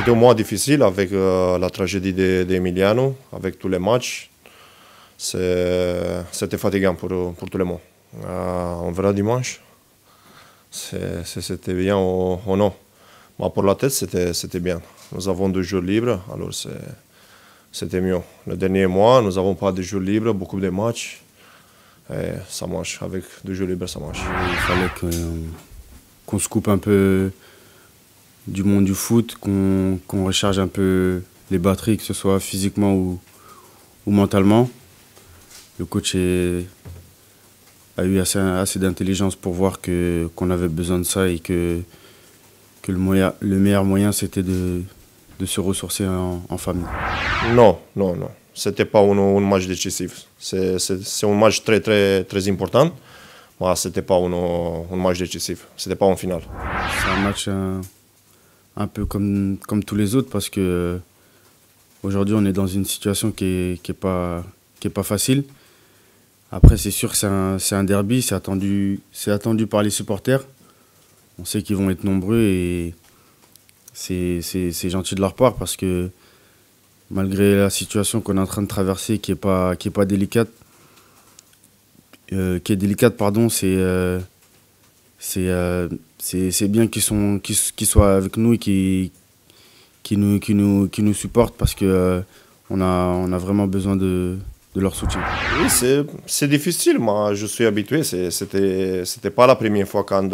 C'était un mois difficile avec la tragédie d'Emiliano, avec tous les matchs. C'était fatigant pour tout le monde. On verra dimanche. C'était bien ou non. Mais pour la tête, c'était bien. Nous avons 2 jours libres, alors c'était mieux. Le dernier mois, nous n'avons pas de jours libres, beaucoup de matchs. Et ça marche. Avec 2 jours libres, ça marche. Il fallait qu'on se coupe un peu du monde du foot, qu'on recharge un peu les batteries, que ce soit physiquement ou mentalement. Le coach a eu assez d'intelligence pour voir qu'on avait besoin de ça et que le meilleur moyen c'était de se ressourcer en famille. Non. Ce n'était pas un match décisif. C'est un match très important, mais ce n'était pas un match décisif. Ce n'était pas en finale. C'est un match un peu comme tous les autres parce que aujourd'hui on est dans une situation qui est pas facile. Après c'est sûr que c'est un derby, c'est attendu par les supporters. On sait qu'ils vont être nombreux et c'est gentil de leur part parce que malgré la situation qu'on est en train de traverser qui est pas délicate, c'est bien qu'ils soient avec nous et qui nous supportent parce que on a vraiment besoin de leur soutien. Oui, c'est difficile, mais je suis habitué. C'était pas la première fois quand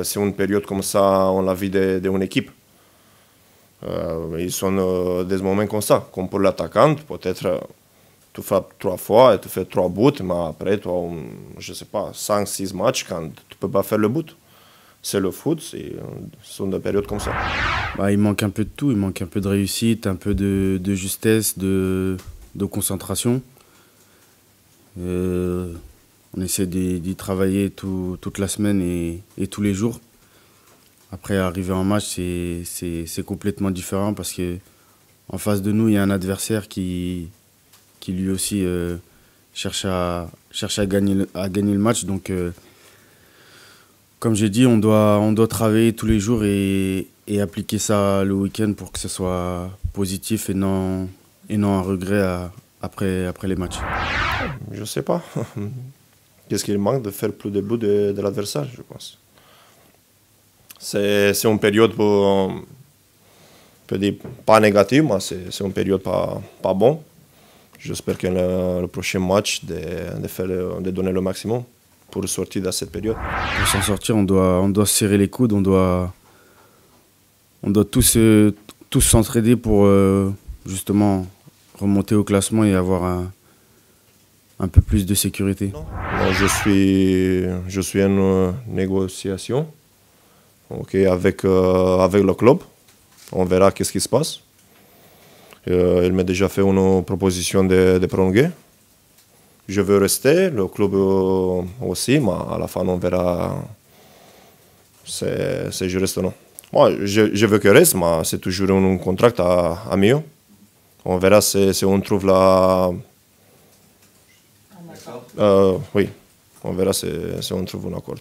c'est une période comme ça on la vie d'une équipe. Ils sont des moments comme ça, comme pour l'attaquant, peut-être tu frappes 3 fois et tu fais 3 buts, mais après, tu as, je sais pas, 5-6 matchs quand tu peux pas faire le but. C'est le foot, ce sont des périodes comme ça. Il manque un peu de tout, il manque un peu de réussite, un peu de justesse, de concentration. On essaie d'y travailler toute la semaine et tous les jours. Après, arriver en match, c'est complètement différent parce que en face de nous, il y a un adversaire qui lui aussi cherche à gagner le match. Donc, comme j'ai dit, on doit travailler tous les jours et appliquer ça le week-end pour que ce soit positif et non un regret après les matchs. Je sais pas. Qu'est-ce qu'il manque de faire plus de buts de l'adversaire, je pense. C'est une période, on peut dire, pas négative, mais c'est une période pas bonne. J'espère que le prochain match, de donner le maximum pour sortir de cette période. Pour s'en sortir, on doit serrer les coudes, on doit tous s'entraider pour justement remonter au classement et avoir un peu plus de sécurité. Non, je suis en négociation. Avec le club. On verra qu'est-ce qui se passe. Il m'a déjà fait une proposition de prolonger. Je veux rester, le club aussi, mais à la fin on verra si je reste ou non. Moi, je veux que reste, mais c'est toujours un contrat à mieux. On verra si on trouve oui, on verra si on trouve un accord.